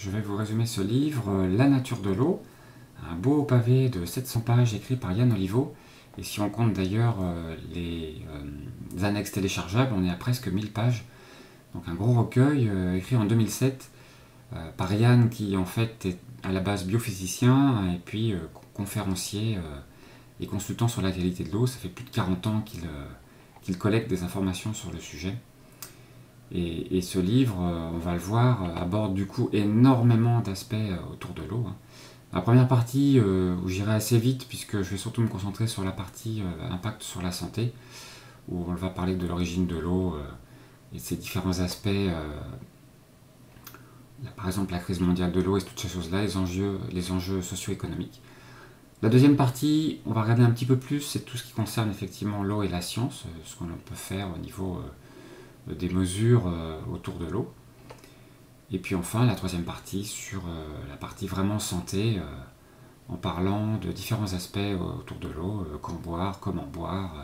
je vais vous résumer ce livre, La nature de l'eau, un beau pavé de 700 pages écrit par Yann Oliveau. Et si on compte d'ailleurs les annexes téléchargeables, on est à presque 1000 pages. Donc un gros recueil écrit en 2007 par Yann qui en fait est à la base biophysicien et puis conférencier et consultant sur la qualité de l'eau. Ça fait plus de 40 ans qu'il collecte des informations sur le sujet. Et ce livre, on va le voir, aborde du coup énormément d'aspects autour de l'eau. La première partie, où j'irai assez vite, puisque je vais surtout me concentrer sur la partie impact sur la santé, où on va parler de l'origine de l'eau et de ses différents aspects, par exemple la crise mondiale de l'eau et toutes ces choses-là, les enjeux socio-économiques. La deuxième partie, on va regarder un petit peu plus, c'est tout ce qui concerne effectivement l'eau et la science, ce qu'on peut faire au niveau des mesures autour de l'eau. Et puis enfin, la troisième partie sur la partie vraiment santé, en parlant de différents aspects autour de l'eau, quand boire, comment boire,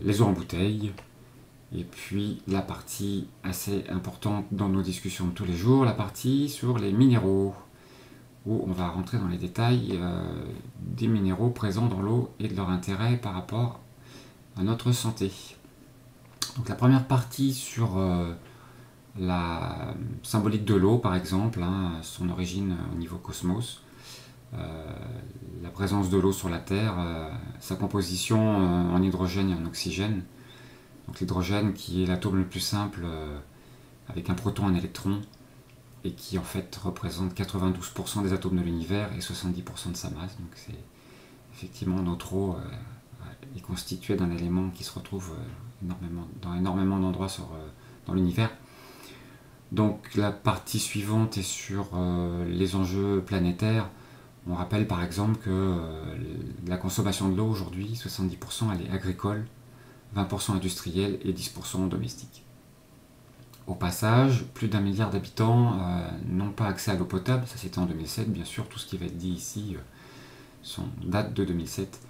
les eaux en bouteille, et puis la partie assez importante dans nos discussions de tous les jours, la partie sur les minéraux, où on va rentrer dans les détails des minéraux présents dans l'eau et de leur intérêt par rapport à notre santé. Donc la première partie sur la symbolique de l'eau par exemple, son origine au niveau cosmos, la présence de l'eau sur la Terre, sa composition en hydrogène et en oxygène. Donc l'hydrogène qui est l'atome le plus simple avec un proton et un électron et qui en fait représente 92% des atomes de l'univers et 70% de sa masse. Donc c'est effectivement notre eau est constituée d'un élément qui se retrouve dans énormément d'endroits dans l'univers. Donc la partie suivante est sur les enjeux planétaires. On rappelle par exemple que la consommation de l'eau aujourd'hui, 70% elle est agricole, 20% industrielle et 10% domestique. Au passage, plus d'1 milliard d'habitants n'ont pas accès à l'eau potable, ça c'était en 2007, bien sûr tout ce qui va être dit ici date de 2007,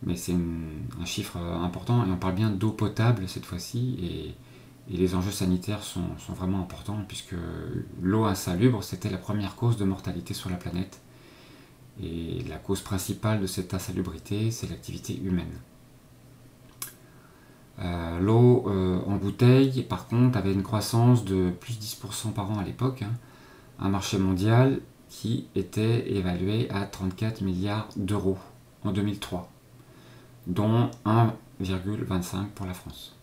mais c'est un chiffre important et on parle bien d'eau potable cette fois-ci et les enjeux sanitaires sont vraiment importants puisque l'eau insalubre c'était la première cause de mortalité sur la planète et la cause principale de cette insalubrité c'est l'activité humaine. L'eau en bouteille par contre avait une croissance de plus de 10% par an à l'époque, un marché mondial qui était évalué à 34 milliards d'euros en 2003, dont 1,25 pour la France.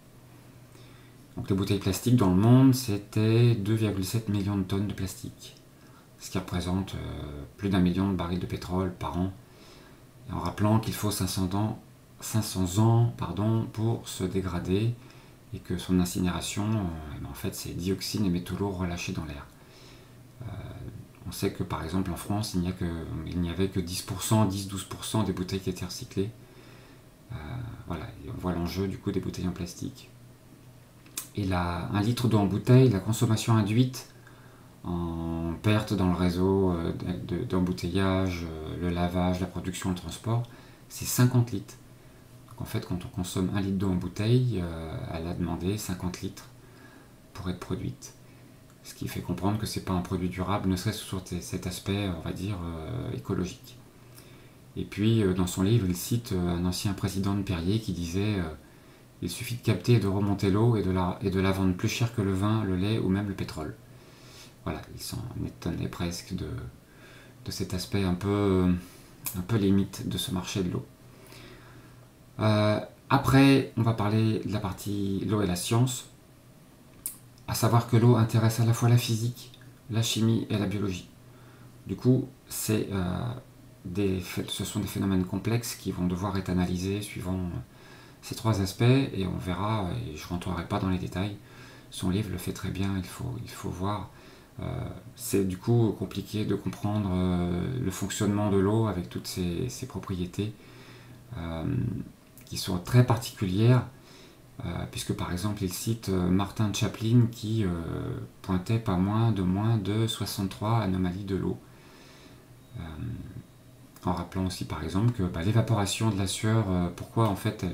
Donc les bouteilles plastiques dans le monde, c'était 2,7 millions de tonnes de plastique, ce qui représente plus d'1 million de barils de pétrole par an, et en rappelant qu'il faut 500 ans pour se dégrader et que son incinération, en fait, c'est dioxines et métaux lourds relâchés dans l'air. On sait que par exemple en France, il n'y avait que 10-12% des bouteilles qui étaient recyclées. Voilà, et on voit l'enjeu du coup des bouteilles en plastique. Et 1 litre d'eau en bouteille, la consommation induite en perte dans le réseau d'embouteillage, le lavage, la production, le transport, c'est 50 litres. Donc en fait, quand on consomme 1 litre d'eau en bouteille, elle a demandé 50 litres pour être produite. Ce qui fait comprendre que c'est pas un produit durable, ne serait-ce que sur cet aspect, on va dire, écologique. Et puis, dans son livre, il cite un ancien président de Perrier qui disait il suffit de capter et de remonter l'eau et de la vendre plus cher que le vin, le lait ou même le pétrole. Voilà, il s'en étonnait presque de cet aspect un peu limite de ce marché de l'eau. Après, on va parler de la partie l'eau et la science, à savoir que l'eau intéresse à la fois la physique, la chimie et la biologie. Du coup, ce sont des phénomènes complexes qui vont devoir être analysés suivant ces trois aspects, et on verra, et je ne rentrerai pas dans les détails, son livre le fait très bien, il faut voir. C'est du coup compliqué de comprendre le fonctionnement de l'eau avec toutes ses propriétés qui sont très particulières, puisque par exemple il cite Martin Chaplin qui pointait pas moins de 63 anomalies de l'eau, en rappelant aussi par exemple que l'évaporation de la sueur, pourquoi en fait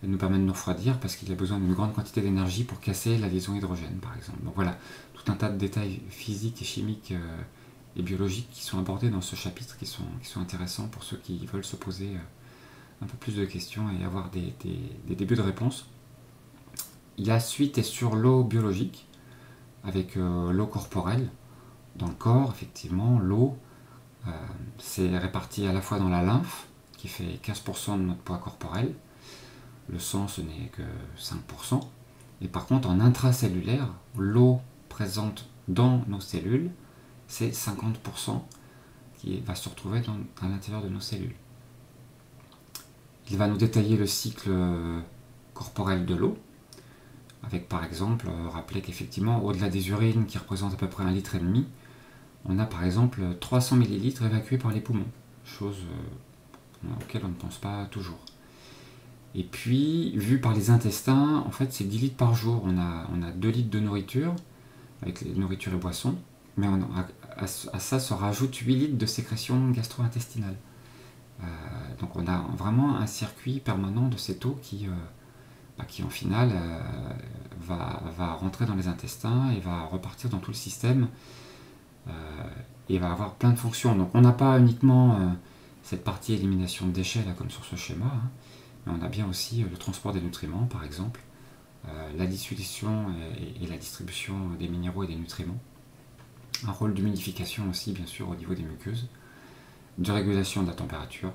Elle nous permet de nous refroidir parce qu'il a besoin d'une grande quantité d'énergie pour casser la liaison hydrogène, par exemple. Donc voilà, tout un tas de détails physiques et chimiques et biologiques qui sont abordés dans ce chapitre, qui sont intéressants pour ceux qui veulent se poser un peu plus de questions et avoir des débuts de réponse. La suite est sur l'eau biologique, avec l'eau corporelle. Dans le corps, effectivement, l'eau, c'est réparti à la fois dans la lymphe, qui fait 15% de notre poids corporel. Le sang, ce n'est que 5%. Et par contre, en intracellulaire, l'eau présente dans nos cellules, c'est 50% qui va se retrouver à l'intérieur de nos cellules. Il va nous détailler le cycle corporel de l'eau, avec par exemple, rappeler qu'effectivement, au-delà des urines qui représentent à peu près 1,5 litre, on a par exemple 300 ml évacués par les poumons, chose auquel on ne pense pas toujours. Et puis, vu par les intestins, en fait, c'est 10 litres par jour. On a 2 litres de nourriture, avec les nourritures et boissons, mais à ça se rajoute 8 litres de sécrétion gastro-intestinale. Donc on a vraiment un circuit permanent de cette eau qui en final va rentrer dans les intestins et va repartir dans tout le système et va avoir plein de fonctions. Donc on n'a pas uniquement cette partie élimination de déchets là comme sur ce schéma, hein, mais on a bien aussi le transport des nutriments par exemple, la dissolution et la distribution des minéraux et des nutriments, un rôle d'humidification aussi bien sûr au niveau des muqueuses, de régulation de la température,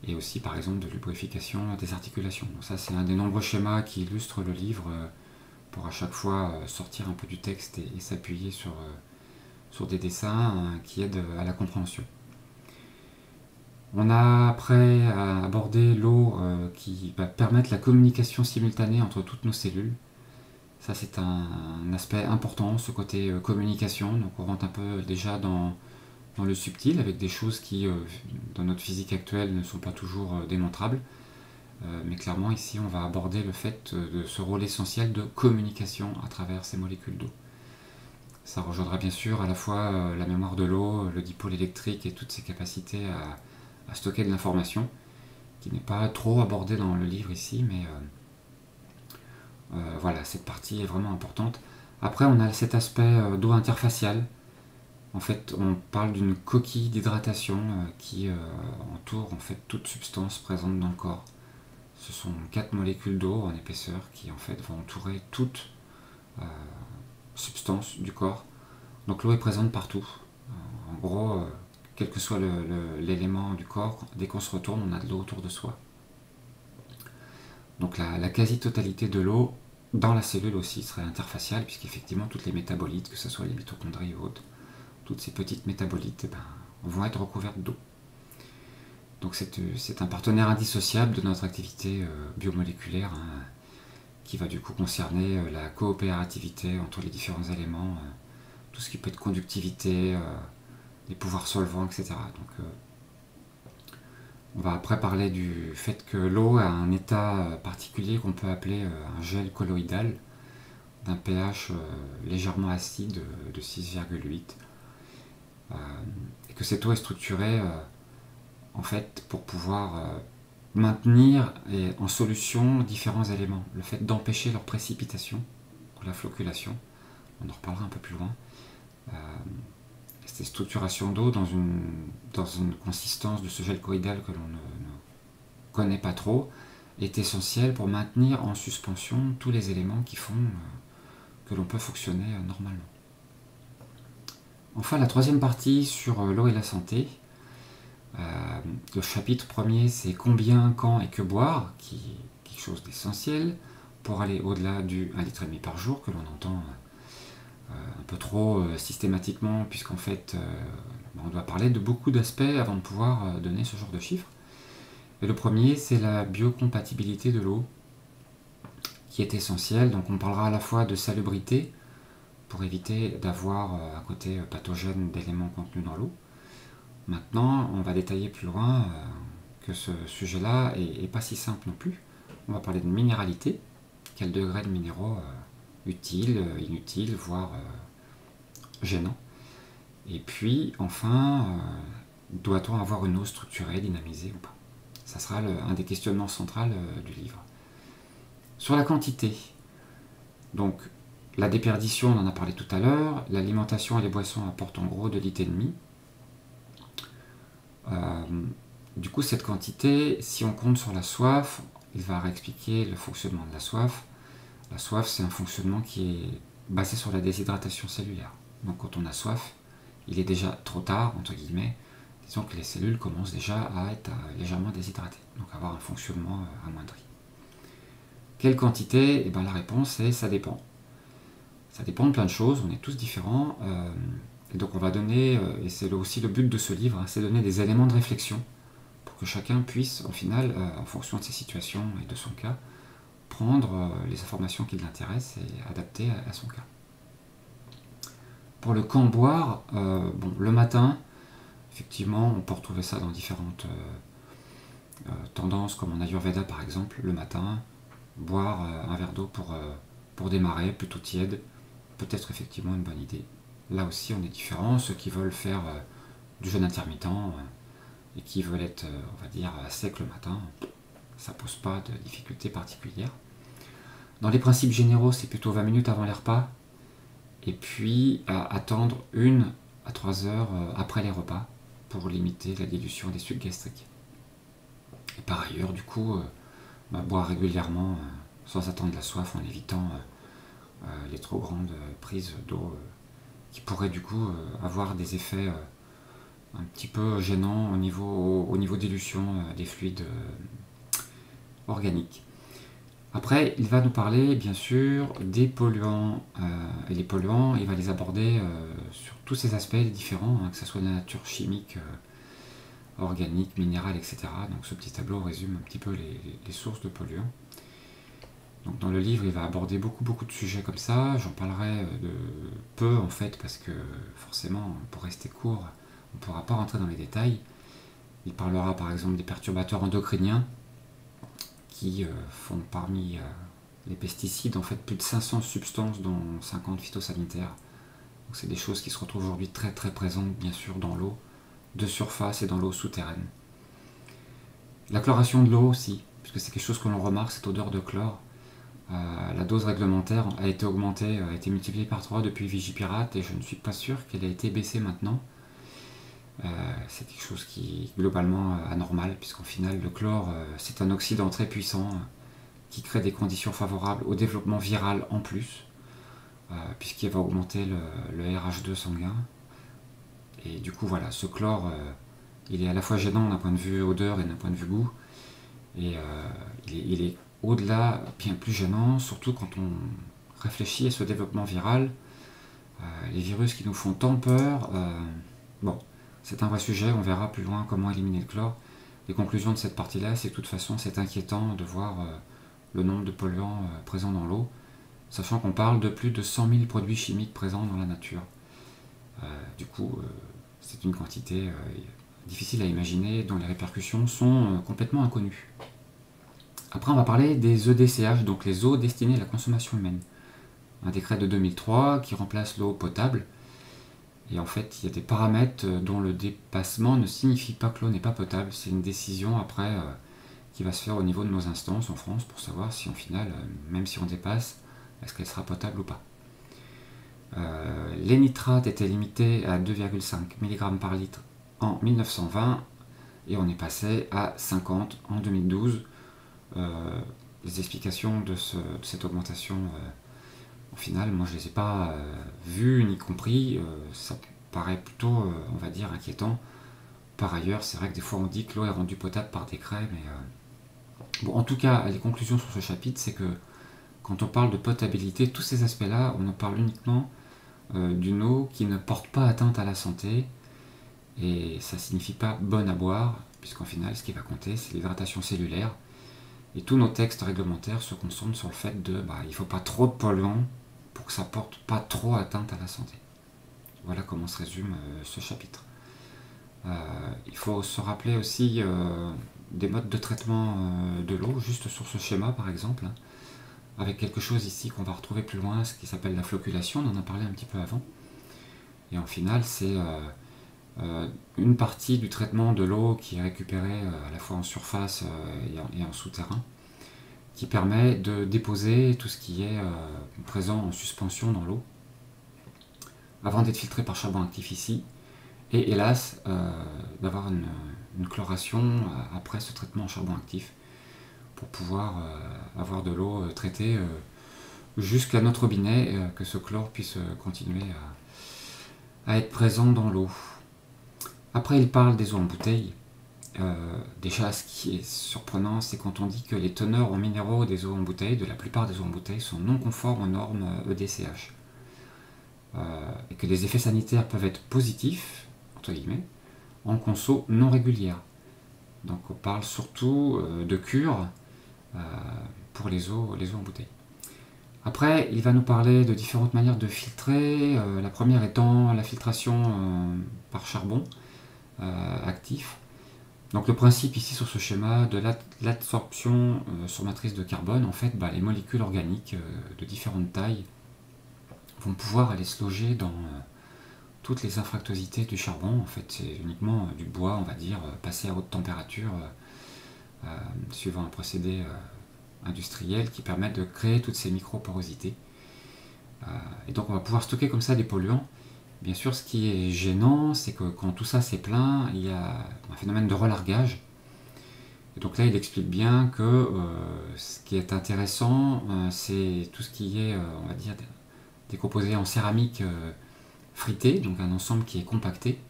et aussi par exemple de lubrification des articulations. Donc ça c'est un des nombreux schémas qui illustrent le livre pour à chaque fois sortir un peu du texte et s'appuyer sur des dessins qui aident à la compréhension. On a après abordé l'eau qui va permettre la communication simultanée entre toutes nos cellules. Ça c'est un aspect important, ce côté communication. Donc on rentre un peu déjà dans le subtil, avec des choses qui, dans notre physique actuelle, ne sont pas toujours démontrables. Mais clairement, ici, on va aborder le fait de ce rôle essentiel de communication à travers ces molécules d'eau. Ça rejoindra bien sûr à la fois la mémoire de l'eau, le dipôle électrique et toutes ses capacités à stocker de l'information, qui n'est pas trop abordée dans le livre ici, mais voilà, cette partie est vraiment importante. Après, on a cet aspect d'eau interfaciale. En fait, on parle d'une coquille d'hydratation qui entoure en fait toute substance présente dans le corps. Ce sont 4 molécules d'eau en épaisseur qui en fait vont entourer toute substance du corps. Donc l'eau est présente partout. En gros, quel que soit l'élément du corps, dès qu'on se retourne, on a de l'eau autour de soi. Donc la quasi-totalité de l'eau dans la cellule aussi serait interfaciale, puisqu'effectivement toutes les métabolites, que ce soit les mitochondries ou autres, toutes ces petites métabolites vont être recouvertes d'eau. Donc c'est un partenaire indissociable de notre activité biomoléculaire, hein, qui va du coup concerner la coopérativité entre les différents éléments, tout ce qui peut être conductivité, les pouvoirs solvants, etc. Donc on va après parler du fait que l'eau a un état particulier qu'on peut appeler un gel colloïdal, d'un pH légèrement acide de 6,8. Et que cette eau est structurée en fait pour pouvoir maintenir en solution différents éléments. Le fait d'empêcher leur précipitation ou la flocculation, on en reparlera un peu plus loin. Cette structuration d'eau dans une consistance de ce gel colloïdal que l'on ne connaît pas trop est essentielle pour maintenir en suspension tous les éléments qui font que l'on peut fonctionner normalement. Enfin, la troisième partie sur l'eau et la santé. Le chapitre premier, c'est combien, quand et que boire, qui est quelque chose d'essentiel pour aller au-delà du 1,5 litre par jour que l'on entend un peu trop systématiquement, puisqu'en fait on doit parler de beaucoup d'aspects avant de pouvoir donner ce genre de chiffres. Et le premier, c'est la biocompatibilité de l'eau, qui est essentielle. Donc on parlera à la fois de salubrité, pour éviter d'avoir un côté pathogène d'éléments contenus dans l'eau. Maintenant, on va détailler plus loin que ce sujet-là est pas si simple non plus. On va parler de minéralité, quel degré de minéraux utile, inutile, voire gênant. Et puis, enfin, doit-on avoir une eau structurée, dynamisée ou pas? Ça sera un des questionnements centraux du livre. Sur la quantité, donc la déperdition, on en a parlé tout à l'heure, l'alimentation et les boissons apportent en gros 2,5 litres. Du coup, cette quantité, si on compte sur la soif, il va réexpliquer le fonctionnement de la soif. La soif, c'est un fonctionnement qui est basé sur la déshydratation cellulaire. Donc quand on a soif, il est déjà trop tard, entre guillemets, disons que les cellules commencent déjà à être légèrement déshydratées, donc avoir un fonctionnement amoindri. Quelle quantité? Eh bien, la réponse est ça dépend. Ça dépend de plein de choses, on est tous différents. Et donc on va donner, et c'est aussi le but de ce livre, c'est donner des éléments de réflexion pour que chacun puisse, au final, en fonction de ses situations et de son cas, prendre les informations qui l'intéressent et adapter à son cas. Pour le quand boire, bon, le matin, effectivement, on peut retrouver ça dans différentes tendances, comme en Ayurveda par exemple, le matin, boire un verre d'eau pour démarrer, plutôt tiède, peut être effectivement une bonne idée. Là aussi, on est différents. Ceux qui veulent faire du jeûne intermittent et qui veulent être, on va dire, sec le matin, ça pose pas de difficultés particulières. Dans les principes généraux, c'est plutôt 20 minutes avant les repas, et puis attendre 1 à 3 heures après les repas pour limiter la dilution des sucs gastriques. Et par ailleurs, du coup, boire régulièrement sans attendre la soif, en évitant les trop grandes prises d'eau qui pourraient du coup avoir des effets un petit peu gênants au niveau dilution des fluides organiques. Après, il va nous parler bien sûr des polluants, et les polluants, il va les aborder sur tous ces aspects différents, que ce soit de la nature chimique, organique, minérale, etc. Donc ce petit tableau résume un petit peu les sources de polluants. Donc dans le livre, il va aborder beaucoup de sujets comme ça. J'en parlerai de peu en fait, parce que forcément, pour rester court, on ne pourra pas rentrer dans les détails. Il parlera par exemple des perturbateurs endocriniens, qui font parmi les pesticides en fait plus de 500 substances, dont 50 phytosanitaires. Donc c'est des choses qui se retrouvent aujourd'hui très présentes bien sûr dans l'eau de surface et dans l'eau souterraine. La chloration de l'eau aussi, puisque c'est quelque chose que l'on remarque, cette odeur de chlore. La dose réglementaire a été augmentée, a été multipliée par 3 depuis Vigipirate, et je ne suis pas sûr qu'elle ait été baissée maintenant. C'est quelque chose qui est globalement anormal, puisqu'au final le chlore c'est un oxydant très puissant qui crée des conditions favorables au développement viral en plus, puisqu'il va augmenter le RH2 sanguin. Et du coup voilà, ce chlore il est à la fois gênant d'un point de vue odeur et d'un point de vue goût, et il est au-delà bien plus gênant, surtout quand on réfléchit à ce développement viral, les virus qui nous font tant peur. Bon, c'est un vrai sujet, on verra plus loin comment éliminer le chlore. Les conclusions de cette partie-là, c'est que de toute façon c'est inquiétant de voir le nombre de polluants présents dans l'eau, sachant qu'on parle de plus de 100 000 produits chimiques présents dans la nature. Du coup, c'est une quantité difficile à imaginer, dont les répercussions sont complètement inconnues. Après, on va parler des EDCH, donc les eaux destinées à la consommation humaine. Un décret de 2003 qui remplace l'eau potable. Et en fait, il y a des paramètres dont le dépassement ne signifie pas que l'eau n'est pas potable. C'est une décision après qui va se faire au niveau de nos instances en France pour savoir si, en final, même si on dépasse, est-ce qu'elle sera potable ou pas. Les nitrates étaient limités à 2,5 mg par litre en 1920 et on est passé à 50 en 2012. Les explications de cette augmentation, au final, moi je ne les ai pas vues ni compris. Ça paraît plutôt, on va dire, inquiétant. Par ailleurs, c'est vrai que des fois on dit que l'eau est rendue potable par décret, mais bon, en tout cas, les conclusions sur ce chapitre, c'est que quand on parle de potabilité, tous ces aspects-là, on en parle uniquement d'une eau qui ne porte pas atteinte à la santé, et ça ne signifie pas bonne à boire, puisqu'en final, ce qui va compter, c'est l'hydratation cellulaire. Et tous nos textes réglementaires se concentrent sur le fait de il ne faut pas trop de polluants pour que ça porte pas trop atteinte à la santé. Voilà comment se résume ce chapitre. Il faut se rappeler aussi des modes de traitement de l'eau, juste sur ce schéma par exemple, avec quelque chose ici qu'on va retrouver plus loin, ce qui s'appelle la floculation, on en a parlé un petit peu avant. Et en final, c'est une partie du traitement de l'eau qui est récupérée à la fois en surface et en souterrain, qui permet de déposer tout ce qui est présent en suspension dans l'eau, avant d'être filtré par charbon actif ici, et hélas, d'avoir une chloration après ce traitement en charbon actif, pour pouvoir avoir de l'eau traitée jusqu'à notre robinet, que ce chlore puisse continuer à être présent dans l'eau. Après, il parle des eaux en bouteille. Déjà, ce qui est surprenant, c'est quand on dit que les teneurs en minéraux des eaux en bouteille, de la plupart des eaux en bouteille, sont non conformes aux normes EDCH. Et que les effets sanitaires peuvent être positifs, entre guillemets, en conso non régulière. Donc on parle surtout de cure pour les eaux en bouteille. Après, il va nous parler de différentes manières de filtrer, la première étant la filtration par charbon actif. Donc le principe ici sur ce schéma de l'absorption sur matrice de carbone, en fait, les molécules organiques de différentes tailles vont pouvoir aller se loger dans toutes les infractuosités du charbon. En fait, c'est uniquement du bois, on va dire, passé à haute température, suivant un procédé industriel qui permet de créer toutes ces microporosités. Et donc on va pouvoir stocker comme ça des polluants. Bien sûr, ce qui est gênant, c'est que quand tout ça s'est plein, il y a un phénomène de relargage. Et donc là, il explique bien que ce qui est intéressant, c'est tout ce qui est, on va dire, des composés en céramique fritée, donc un ensemble qui est compacté,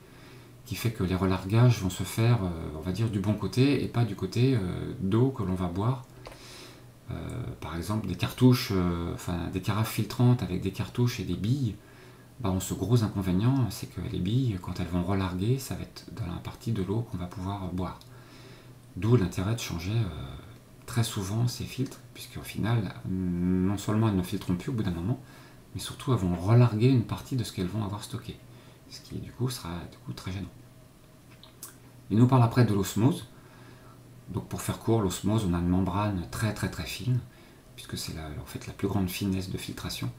qui fait que les relargages vont se faire, on va dire, du bon côté et pas du côté d'eau que l'on va boire. Par exemple, des cartouches, des carafes filtrantes avec des cartouches et des billes, ont ce gros inconvénient, c'est que les billes, quand elles vont relarguer, ça va être dans la partie de l'eau qu'on va pouvoir boire. D'où l'intérêt de changer très souvent ces filtres, puisqu'au final, non seulement elles ne filtreront plus au bout d'un moment, mais surtout elles vont relarguer une partie de ce qu'elles vont avoir stocké, ce qui du coup sera très gênant. Il nous parle après de l'osmose. Donc pour faire court, l'osmose, on a une membrane très fine, puisque c'est en fait la plus grande finesse de filtration.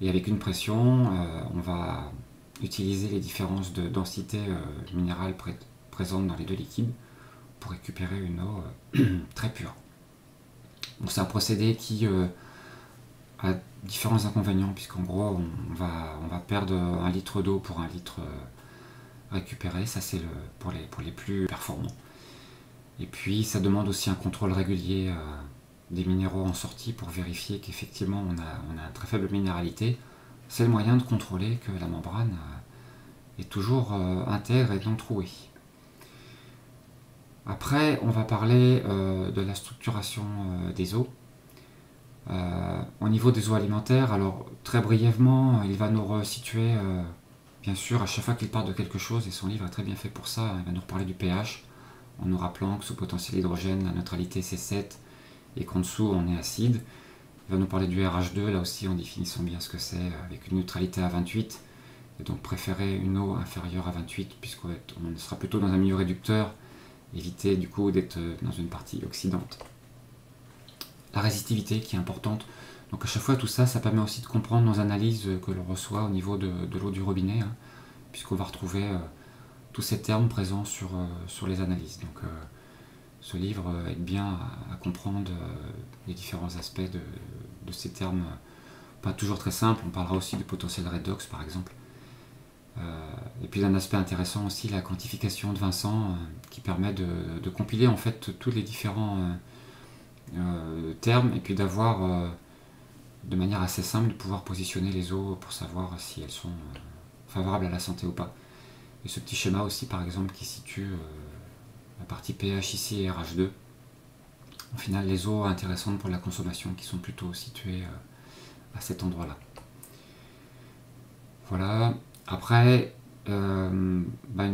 Et avec une pression, on va utiliser les différences de densité minérale présentes dans les deux liquides pour récupérer une eau très pure. Donc c'est un procédé qui a différents inconvénients, puisqu'en gros on va perdre 1 litre d'eau pour 1 litre récupéré, ça c'est pour les plus performants. Et puis ça demande aussi un contrôle régulier des minéraux en sortie pour vérifier qu'effectivement on a une très faible minéralité. C'est le moyen de contrôler que la membrane est toujours intègre et non trouée. Après, on va parler de la structuration des eaux. Au niveau des eaux alimentaires, alors très brièvement, il va nous resituer, bien sûr, à chaque fois qu'il parle de quelque chose, et son livre est très bien fait pour ça, il va nous reparler du pH, en nous rappelant que sous potentiel hydrogène, la neutralité c'est 7, et qu'en dessous on est acide. Il va nous parler du RH2, là aussi en définissant bien ce que c'est, avec une neutralité à 28, et donc préférer une eau inférieure à 28, puisqu'on sera plutôt dans un milieu réducteur, éviter du coup d'être dans une partie oxydante. La résistivité qui est importante, donc à chaque fois tout ça, ça permet aussi de comprendre nos analyses que l'on reçoit au niveau de l'eau du robinet, puisqu'on va retrouver tous ces termes présents sur les analyses. Donc ce livre aide bien à comprendre les différents aspects de ces termes, pas toujours très simples. On parlera aussi du potentiel redox par exemple. Et puis un aspect intéressant aussi, la quantification de Vincent, qui permet de compiler en fait tous les différents termes, et puis d'avoir de manière assez simple de pouvoir positionner les eaux pour savoir si elles sont favorables à la santé ou pas. Et ce petit schéma aussi par exemple qui situe la partie pH ici et RH2. Au final, les eaux intéressantes pour la consommation qui sont plutôt situées à cet endroit-là. Voilà. Après, une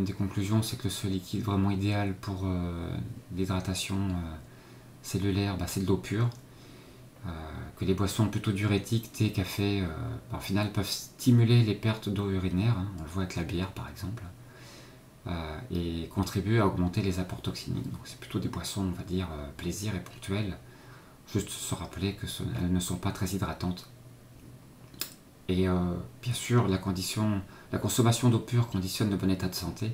des conclusions, c'est que ce liquide vraiment idéal pour l'hydratation cellulaire, c'est de l'eau pure. Que les boissons plutôt diurétiques, thé, café, au final peuvent stimuler les pertes d'eau urinaire, on le voit avec la bière par exemple, et contribuer à augmenter les apports toxiniques. Donc c'est plutôt des boissons, on va dire, plaisir et ponctuelles, juste se rappeler qu'elles ne sont pas très hydratantes. Et bien sûr, la consommation d'eau pure conditionne le bon état de santé,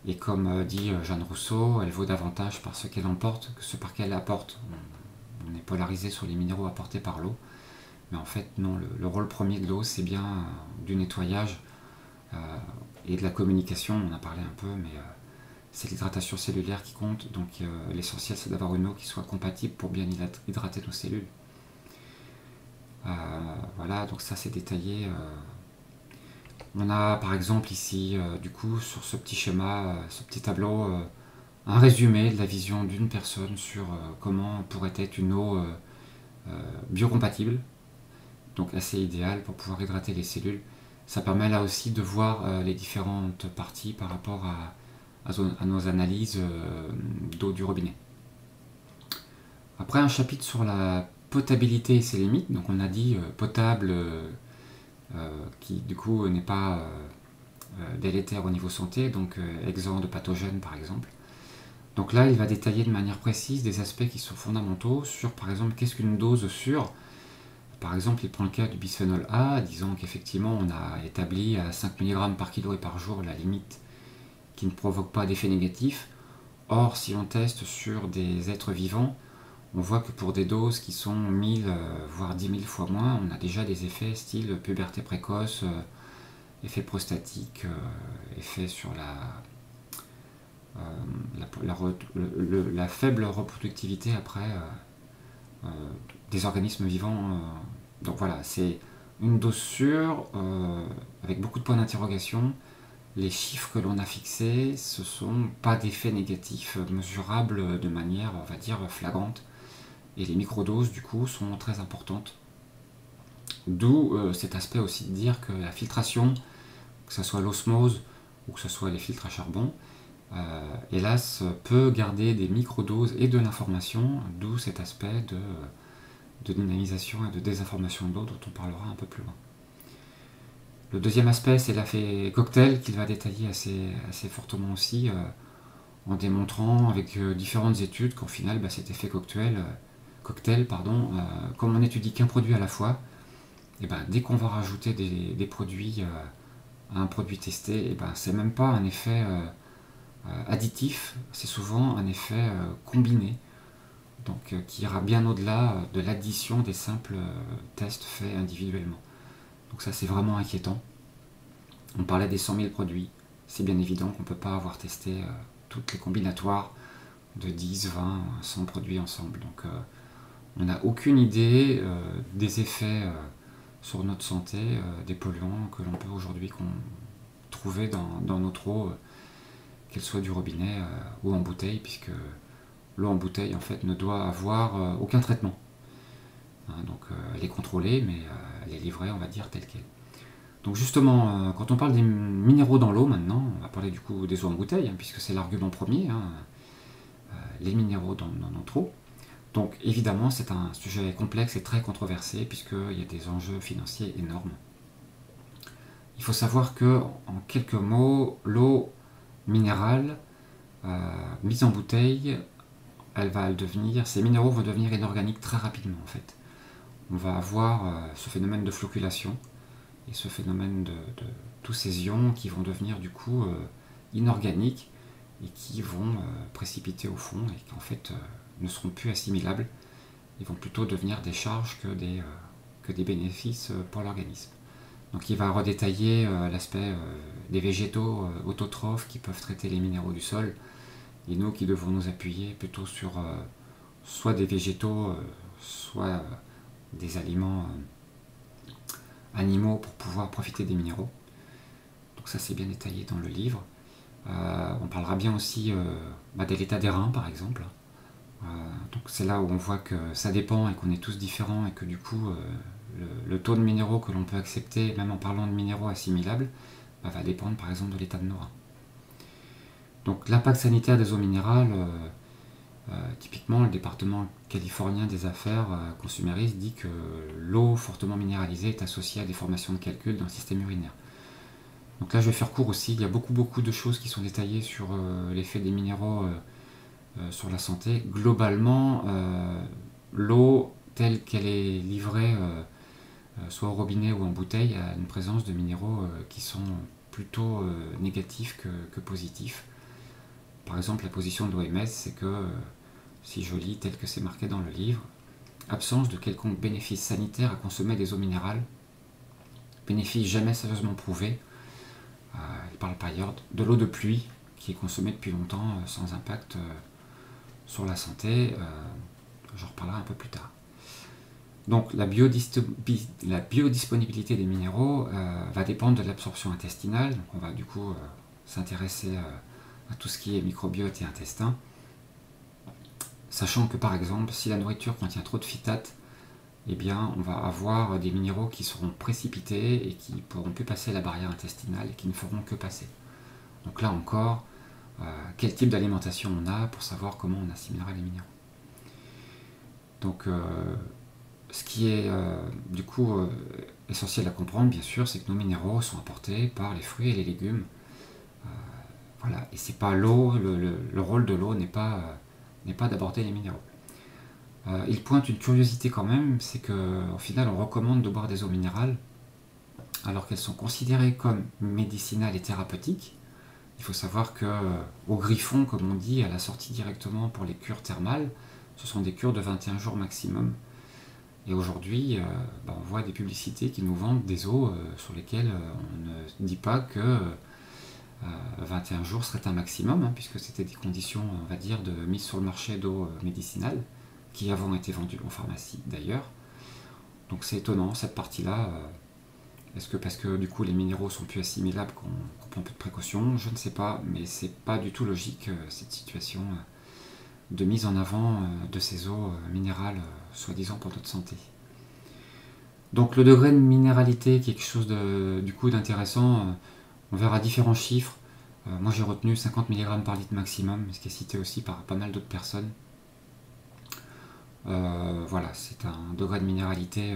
et comme dit Jeanne Rousseau, elle vaut davantage par ce qu'elle emporte que ce par qu'elle apporte. on est polarisé sur les minéraux apportés par l'eau. Mais en fait, non, le rôle premier de l'eau, c'est bien du nettoyage et de la communication. On en a parlé un peu, mais c'est l'hydratation cellulaire qui compte. Donc l'essentiel, c'est d'avoir une eau qui soit compatible pour bien hydrater nos cellules. Voilà, donc ça c'est détaillé. On a par exemple ici, du coup, sur ce petit schéma, ce petit tableau, un résumé de la vision d'une personne sur comment pourrait être une eau biocompatible, donc assez idéale pour pouvoir hydrater les cellules. Ça permet là aussi de voir les différentes parties par rapport à nos analyses d'eau du robinet. Après, un chapitre sur la potabilité et ses limites. Donc on a dit potable, qui du coup n'est pas délétère au niveau santé, donc exempt de pathogènes par exemple. Donc là, il va détailler de manière précise des aspects qui sont fondamentaux sur, par exemple, qu'est-ce qu'une dose sûre. Par exemple, il prend le cas du bisphénol A, disant qu'effectivement, on a établi à 5 mg par kilo et par jour la limite qui ne provoque pas d'effet négatif. Or, si on teste sur des êtres vivants, on voit que pour des doses qui sont 1000 voire 10 000 fois moins, on a déjà des effets style puberté précoce, effet prostatique, effet sur la faible reproductivité après des organismes vivants. Donc voilà, c'est une dose sûre avec beaucoup de points d'interrogation. Les chiffres que l'on a fixés, ce ne sont pas d'effets négatifs mesurables de manière, on va dire, flagrante. Et les microdoses, du coup, sont très importantes. D'où cet aspect aussi de dire que la filtration, que ce soit l'osmose ou que ce soit les filtres à charbon, hélas, peut garder des microdoses et de l'information, d'où cet aspect de dynamisation et de désinformation de l'eau dont on parlera un peu plus loin. Le deuxième aspect, c'est l'effet cocktail qu'il va détailler assez fortement aussi, en démontrant avec différentes études qu'au final, cet effet cocktail, comme on n'étudie qu'un produit à la fois, et dès qu'on va rajouter des produits à un produit testé, c'est même pas un effet additif, c'est souvent un effet combiné, donc qui ira bien au-delà de l'addition des simples tests faits individuellement. Donc ça c'est vraiment inquiétant. On parlait des 100 000 produits, c'est bien évident qu'on ne peut pas avoir testé toutes les combinatoires de 10, 20, 100 produits ensemble. Donc on n'a aucune idée des effets sur notre santé, des polluants que l'on peut aujourd'hui trouver dans notre eau, qu'elle soit du robinet ou en bouteille, puisque l'eau en bouteille en fait ne doit avoir aucun traitement. Donc elle est contrôlée, mais elle est livrée, on va dire, telle qu'elle. Donc justement, quand on parle des minéraux dans l'eau maintenant, on va parler du coup des eaux en bouteille, puisque c'est l'argument premier, les minéraux dans notre eau. Donc évidemment, c'est un sujet complexe et très controversé, puisqu'il y a des enjeux financiers énormes. Il faut savoir que, en quelques mots, l'eau minérale mise en bouteille, ces minéraux vont devenir inorganiques très rapidement en fait. On va avoir ce phénomène de flocculation et ce phénomène de tous ces ions qui vont devenir du coup inorganiques et qui vont précipiter au fond et qui en fait ne seront plus assimilables. Ils vont plutôt devenir des charges que des bénéfices pour l'organisme. Donc il va redétailler l'aspect des végétaux autotrophes qui peuvent traiter les minéraux du sol, et nous qui devons nous appuyer plutôt sur soit des végétaux, soit des aliments animaux pour pouvoir profiter des minéraux. Donc ça c'est bien détaillé dans le livre. On parlera bien aussi de l'état des reins par exemple. Donc c'est là où on voit que ça dépend et qu'on est tous différents et que du coup le taux de minéraux que l'on peut accepter, même en parlant de minéraux assimilables, va dépendre par exemple de l'état de nos reins. Donc l'impact sanitaire des eaux minérales, typiquement le département californien des affaires consuméristes dit que l'eau fortement minéralisée est associée à des formations de calcul dans le système urinaire. Donc là je vais faire court aussi, il y a beaucoup de choses qui sont détaillées sur l'effet des minéraux sur la santé. Globalement, l'eau telle qu'elle est livrée, soit au robinet ou en bouteille, a une présence de minéraux qui sont plutôt négatifs que positifs. Par exemple, la position de l'OMS, c'est que, si je lis tel que c'est marqué dans le livre, Absence de quelconque bénéfice sanitaire à consommer des eaux minérales. Bénéfice jamais sérieusement prouvé. Il parle par ailleurs de l'eau de pluie qui est consommée depuis longtemps sans impact sur la santé. J'en reparlerai un peu plus tard. Donc la biodisponibilité des minéraux va dépendre de l'absorption intestinale. Donc, on va du coup s'intéresser à tout ce qui est microbiote et intestin. Sachant que par exemple, si la nourriture contient trop de phytates, eh bien, on va avoir des minéraux qui seront précipités et qui ne pourront plus passer la barrière intestinale et qui ne feront que passer. Donc là encore, quel type d'alimentation on a pour savoir comment on assimilera les minéraux. Donc, ce qui est du coup essentiel à comprendre, bien sûr, c'est que nos minéraux sont apportés par les fruits et les légumes. Voilà, et c'est pas l'eau, le rôle de l'eau n'est pas d'apporter les minéraux. Il pointe une curiosité quand même, c'est qu'au final on recommande de boire des eaux minérales alors qu'elles sont considérées comme médicinales et thérapeutiques. Il faut savoir que au griffon, comme on dit, à la sortie directement pour les cures thermales, ce sont des cures de 21 jours maximum. Et aujourd'hui, on voit des publicités qui nous vendent des eaux sur lesquelles on ne dit pas que 21 jours serait un maximum, hein, puisque c'était des conditions, on va dire, de mise sur le marché d'eau médicinale, qui avant étaient vendues en pharmacie d'ailleurs. Donc c'est étonnant, cette partie-là. Est-ce que parce que du coup les minéraux sont plus assimilables qu'on prend peu de précautions? Je ne sais pas, mais c'est pas du tout logique cette situation de mise en avant de ces eaux minérales, soi-disant pour notre santé. Donc le degré de minéralité, qui est quelque chose du coup d'intéressant, on verra différents chiffres. Moi j'ai retenu 50 mg par litre maximum, ce qui est cité aussi par pas mal d'autres personnes. Voilà, c'est un degré de minéralité,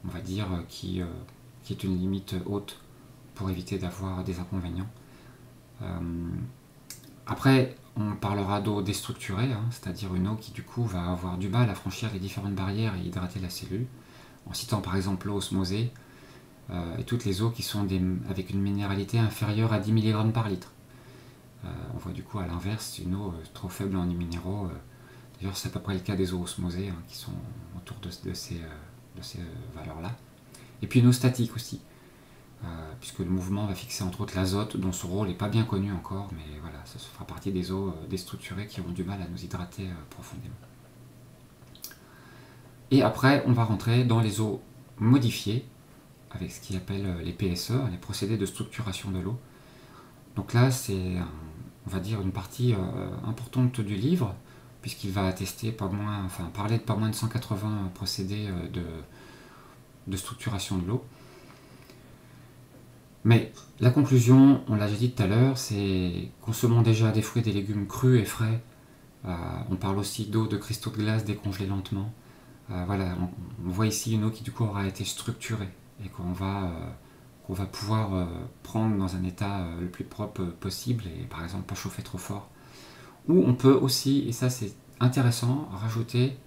on va dire, qui est une limite haute pour éviter d'avoir des inconvénients. Après, on parlera d'eau déstructurée, hein, c'est-à-dire une eau qui du coup va avoir du mal à franchir les différentes barrières et hydrater la cellule, en citant par exemple l'eau osmosée et toutes les eaux qui sont avec une minéralité inférieure à 10 mg par litre. On voit du coup à l'inverse une eau trop faible en minéraux. D'ailleurs c'est à peu près le cas des eaux osmosées qui sont autour de ces valeurs-là. Et puis une eau statique aussi, puisque le mouvement va fixer entre autres l'azote, dont son rôle n'est pas bien connu encore, mais voilà, ça fera partie des eaux déstructurées qui auront du mal à nous hydrater profondément. Et après, on va rentrer dans les eaux modifiées, avec ce qu'ils appellent les PSE, les procédés de structuration de l'eau. Donc là, c'est, on va dire, une partie importante du livre, puisqu'il va attester parler de pas moins de 180 procédés de structuration de l'eau. Mais la conclusion, on l'a déjà dit tout à l'heure, c'est consommons déjà des fruits et des légumes crus et frais. On parle aussi d'eau de cristaux de glace décongelés lentement. Voilà, on voit ici une eau qui du coup aura été structurée et qu'on va pouvoir prendre dans un état le plus propre possible et par exemple pas chauffer trop fort. Ou on peut aussi, et ça c'est intéressant, rajouter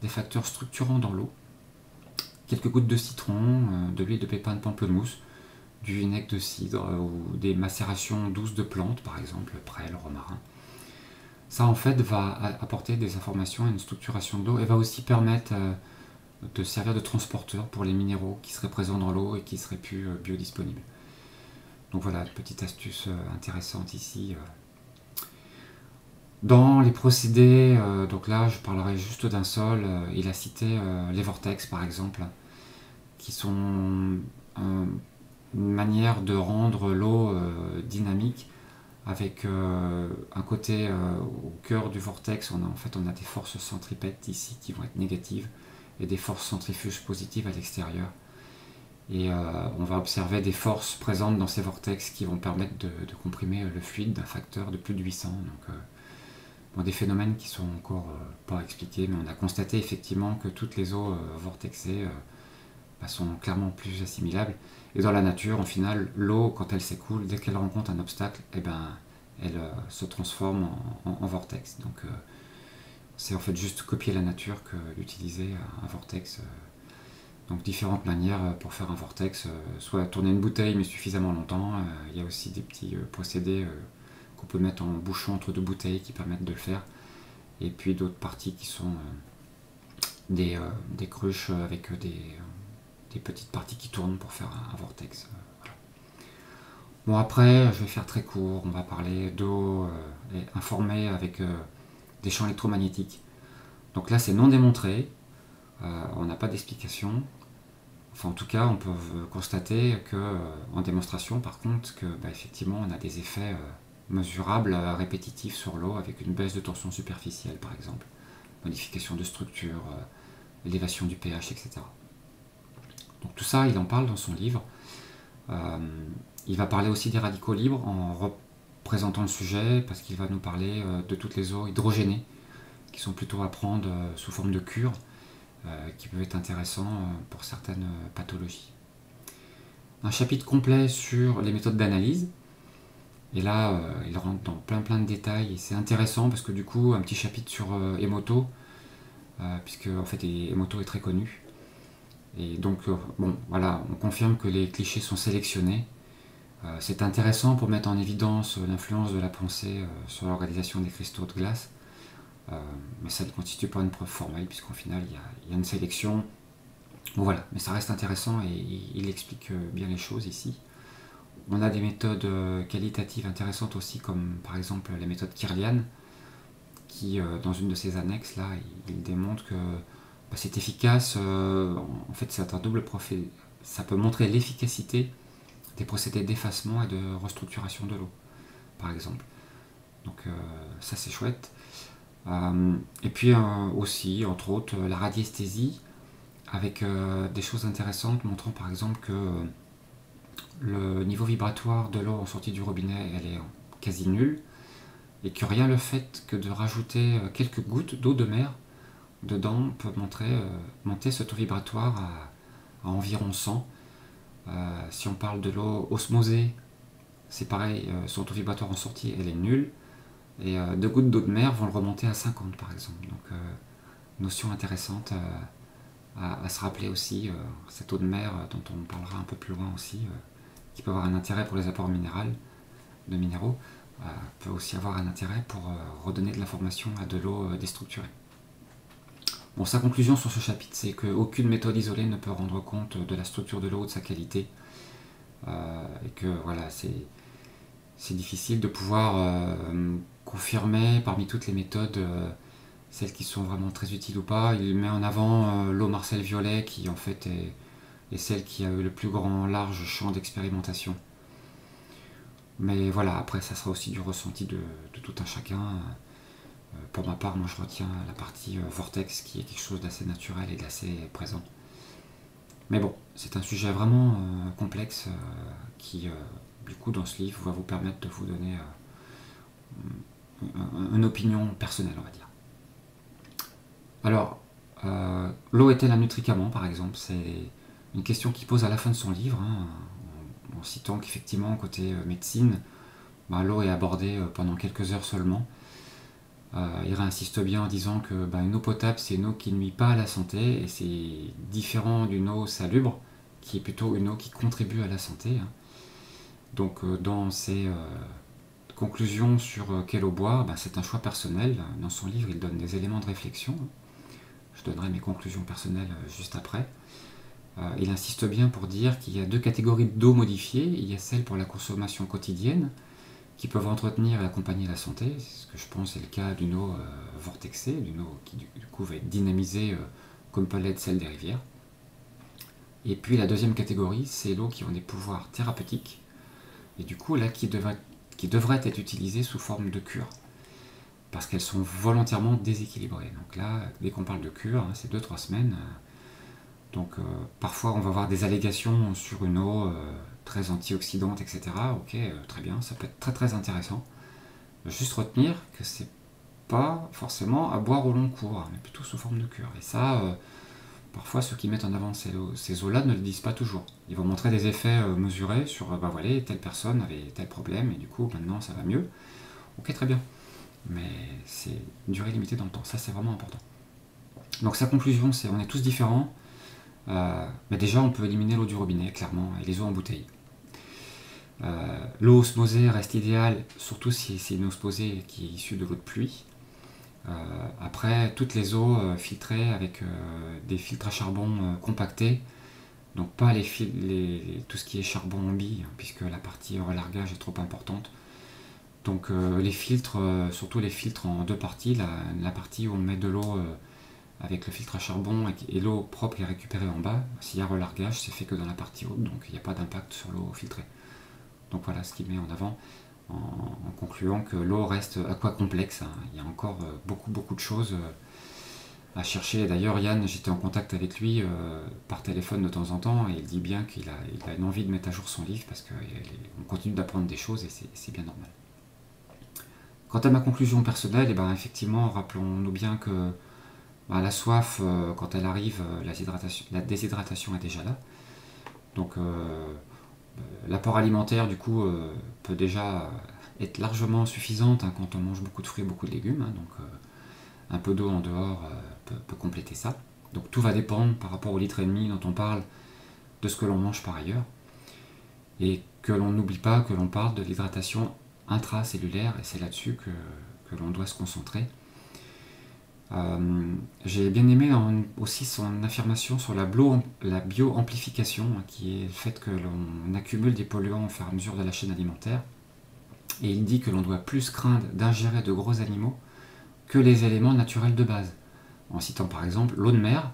des facteurs structurants dans l'eau. Quelques gouttes de citron, de l'huile de pépins de pamplemousse, du vinaigre de cidre ou des macérations douces de plantes, par exemple prêle, romarin. Ça en fait va apporter des informations et une structuration de l'eau et va aussi permettre de servir de transporteur pour les minéraux qui seraient présents dans l'eau et qui seraient plus biodisponibles. Donc voilà, petite astuce intéressante ici. Dans les procédés, donc là je parlerai juste d'un seul, il a cité les vortex par exemple, qui sont une manière de rendre l'eau dynamique avec un côté au cœur du vortex, on a des forces centripètes ici qui vont être négatives et des forces centrifuges positives à l'extérieur. Et on va observer des forces présentes dans ces vortex qui vont permettre de comprimer le fluide d'un facteur de plus de 800. Donc, des phénomènes qui sont encore pas expliqués, mais on a constaté effectivement que toutes les eaux vortexées sont clairement plus assimilables. Et dans la nature, en final, l'eau, quand elle s'écoule, dès qu'elle rencontre un obstacle, elle se transforme en vortex. Donc c'est en fait juste copier la nature que d'utiliser un vortex. Donc différentes manières pour faire un vortex, soit tourner une bouteille mais suffisamment longtemps. Il y a aussi des petits procédés qu'on peut mettre en bouchon entre deux bouteilles qui permettent de le faire. Et puis d'autres parties qui sont des cruches avec des petites parties qui tournent pour faire un vortex. Voilà. Bon, après, je vais faire très court, on va parler d'eau informée avec des champs électromagnétiques. Donc là, c'est non démontré, on n'a pas d'explication. Enfin, en tout cas, on peut constater en démonstration, par contre, que effectivement, on a des effets mesurables, répétitifs sur l'eau, avec une baisse de tension superficielle, par exemple, modification de structure, élévation du pH, etc. Donc tout ça, il en parle dans son livre. Il va parler aussi des radicaux libres en représentant le sujet, parce qu'il va nous parler de toutes les eaux hydrogénées, qui sont plutôt à prendre sous forme de cure, qui peuvent être intéressants pour certaines pathologies. Un chapitre complet sur les méthodes d'analyse, et là il rentre dans plein de détails, et c'est intéressant parce que du coup un petit chapitre sur Emoto, puisque en fait Emoto est très connu, et donc bon voilà, on confirme que les clichés sont sélectionnés. C'est intéressant pour mettre en évidence l'influence de la pensée sur l'organisation des cristaux de glace. Mais ça ne constitue pas une preuve formelle, puisqu'au final il y a une sélection. Bon voilà, mais ça reste intéressant et il explique bien les choses ici. On a des méthodes qualitatives intéressantes aussi, comme par exemple la méthode Kirlian, qui dans une de ses annexes là, il démontre que c'est efficace. En fait, c'est un double profil. Ça peut montrer l'efficacité des procédés d'effacement et de restructuration de l'eau, par exemple. Donc ça c'est chouette. Et puis aussi, entre autres, la radiesthésie, avec des choses intéressantes, montrant par exemple que le niveau vibratoire de l'eau en sortie du robinet, elle est quasi nulle, et que rien le fait que de rajouter quelques gouttes d'eau de mer dedans peut monter ce taux vibratoire à environ 100. Si on parle de l'eau osmosée, c'est pareil, son taux vibratoire en sortie, elle est nulle. Et 2 gouttes d'eau de mer vont le remonter à 50 par exemple. Donc notion intéressante à se rappeler aussi, cette eau de mer dont on parlera un peu plus loin aussi, qui peut avoir un intérêt pour les apports minéraux, peut aussi avoir un intérêt pour redonner de l'information à de l'eau déstructurée. Bon, sa conclusion sur ce chapitre, c'est qu'aucune méthode isolée ne peut rendre compte de la structure de l'eau ou de sa qualité, et que voilà, c'est difficile de pouvoir confirmer parmi toutes les méthodes celles qui sont vraiment très utiles ou pas. Il met en avant l'eau Marcel Violet, qui en fait est celle qui a eu le plus large champ d'expérimentation. Mais voilà, après ça sera aussi du ressenti de tout un chacun. Pour ma part, moi je retiens la partie vortex, qui est quelque chose d'assez naturel et d'assez présent. Mais bon, c'est un sujet vraiment complexe qui, du coup, dans ce livre, va vous permettre de vous donner une opinion personnelle, on va dire. Alors, l'eau est-elle un nutricament, par exemple? C'est une question qu'il pose à la fin de son livre, en citant qu'effectivement, côté médecine, l'eau est abordée pendant quelques heures seulement. Il réinsiste bien en disant que une eau potable, c'est une eau qui ne nuit pas à la santé, et c'est différent d'une eau salubre, qui est plutôt une eau qui contribue à la santé. Donc dans ses conclusions sur quelle eau boire, c'est un choix personnel. Dans son livre, il donne des éléments de réflexion. Je donnerai mes conclusions personnelles juste après. Il insiste bien pour dire qu'il y a 2 catégories d'eau modifiée. Il y a celle pour la consommation quotidienne, qui peuvent entretenir et accompagner la santé. Ce que je pense est le cas d'une eau vortexée, d'une eau qui du coup va être dynamisée comme peut l'être celle des rivières. Et puis la deuxième catégorie, c'est l'eau qui ont des pouvoirs thérapeutiques, et du coup là qui devraient être utilisées sous forme de cure, parce qu'elles sont volontairement déséquilibrées. Donc là, dès qu'on parle de cure, c'est 2-3 semaines. Donc parfois on va avoir des allégations sur une eau très antioxydante, etc. Ok, très bien, ça peut être très intéressant. Juste retenir que c'est pas forcément à boire au long cours, mais plutôt sous forme de cure. Et ça, parfois ceux qui mettent en avant ces eaux-là ne le disent pas toujours. Ils vont montrer des effets mesurés sur, voilà, telle personne avait tel problème, et du coup maintenant ça va mieux. Ok, très bien. Mais c'est une durée limitée dans le temps, ça c'est vraiment important. Donc sa conclusion, c'est on est tous différents, mais déjà on peut éliminer l'eau du robinet, clairement, et les eaux en bouteille. L'eau osmosée reste idéale, surtout si c'est une eau osmosée qui est issue de l'eau de pluie. Après, toutes les eaux filtrées avec des filtres à charbon compactés, donc pas tout ce qui est charbon en bille, puisque la partie relargage est trop importante. Donc les filtres, surtout les filtres en deux parties, la partie où on met de l'eau avec le filtre à charbon et l'eau propre est récupérée en bas. S'il y a relargage, c'est fait que dans la partie haute, donc il n'y a pas d'impact sur l'eau filtrée. Donc voilà ce qu'il met en avant, en concluant que l'eau reste aquacomplexe, hein. Il y a encore beaucoup de choses à chercher. D'ailleurs, Yann, j'étais en contact avec lui par téléphone de temps en temps, et il dit bien qu'il a une envie de mettre à jour son livre, parce qu'on continue d'apprendre des choses, et c'est bien normal. Quant à ma conclusion personnelle, effectivement, rappelons-nous bien que la soif, quand elle arrive, la déshydratation est déjà là. Donc l'apport alimentaire, du coup, peut déjà être largement suffisante, hein, quand on mange beaucoup de fruits, beaucoup de légumes, hein. Donc un peu d'eau en dehors peut compléter ça. Donc tout va dépendre par rapport au litre et demi dont on parle, de ce que l'on mange par ailleurs. Et que l'on n'oublie pas que l'on parle de l'hydratation intracellulaire, et c'est là-dessus que l'on doit se concentrer. J'ai bien aimé aussi son affirmation sur la bioamplification, hein, qui est le fait que l'on accumule des polluants au fur et à mesure de la chaîne alimentaire. Et il dit que l'on doit plus craindre d'ingérer de gros animaux que les éléments naturels de base. En citant par exemple l'eau de mer,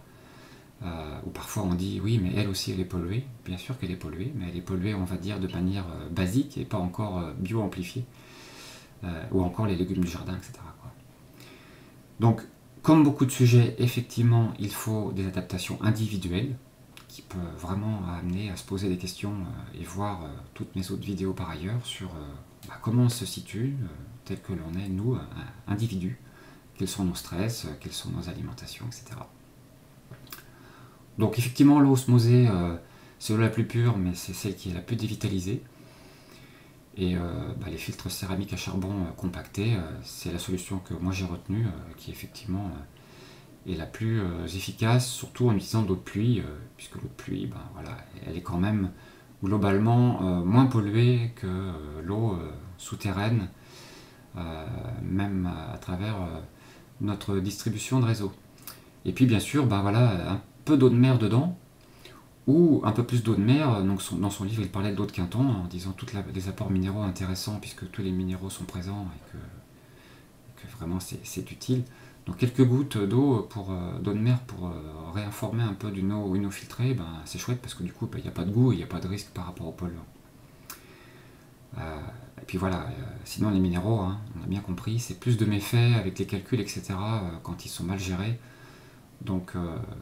où parfois on dit oui, mais elle aussi elle est polluée. Bien sûr qu'elle est polluée, mais elle est polluée, on va dire, de manière basique et pas encore bio-amplifiée. Ou encore les légumes du jardin, etc., quoi. Donc, comme beaucoup de sujets, effectivement, il faut des adaptations individuelles qui peuvent vraiment amener à se poser des questions et voir toutes mes autres vidéos par ailleurs sur comment on se situe tel que l'on est, nous, individus, quels sont nos stress, quelles sont nos alimentations, etc. Donc effectivement, l'eau osmosée, c'est l'eau la plus pure, mais c'est celle qui est la plus dévitalisée. Et les filtres céramiques à charbon compactés, c'est la solution que moi j'ai retenue, qui effectivement est la plus efficace, surtout en utilisant de l'eau de pluie, puisque l'eau de pluie, elle est quand même globalement moins polluée que l'eau souterraine, même à travers notre distribution de réseau. Et puis bien sûr, un peu d'eau de mer dedans, ou un peu plus d'eau de mer. Donc dans son livre, il parlait de l'eau de Quinton, en disant tous les apports minéraux intéressants, puisque tous les minéraux sont présents et que vraiment c'est utile. Donc quelques gouttes d'eau d'eau de mer pour réinformer un peu d'une eau filtrée, c'est chouette, parce que du coup, il n'y a pas de goût, il n'y a pas de risque par rapport aux polluants. Et puis voilà, sinon les minéraux, hein, on a bien compris, c'est plus de méfaits avec les calculs, etc., quand ils sont mal gérés. Donc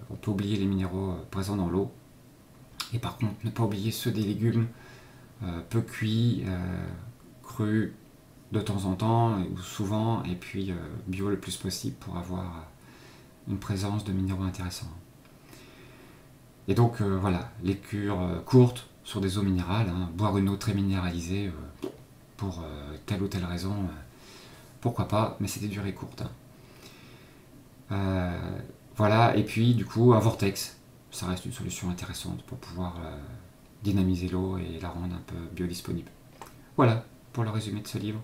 on peut oublier les minéraux présents dans l'eau. Et par contre, ne pas oublier ceux des légumes peu cuits, crus de temps en temps, ou souvent, et puis bio le plus possible pour avoir une présence de minéraux intéressants. Et donc voilà, les cures courtes sur des eaux minérales, hein, boire une eau très minéralisée pour telle ou telle raison, pourquoi pas, mais c'est des durées courtes, hein. Voilà, et puis du coup un vortex, ça reste une solution intéressante pour pouvoir dynamiser l'eau et la rendre un peu biodisponible. Voilà pour le résumé de ce livre.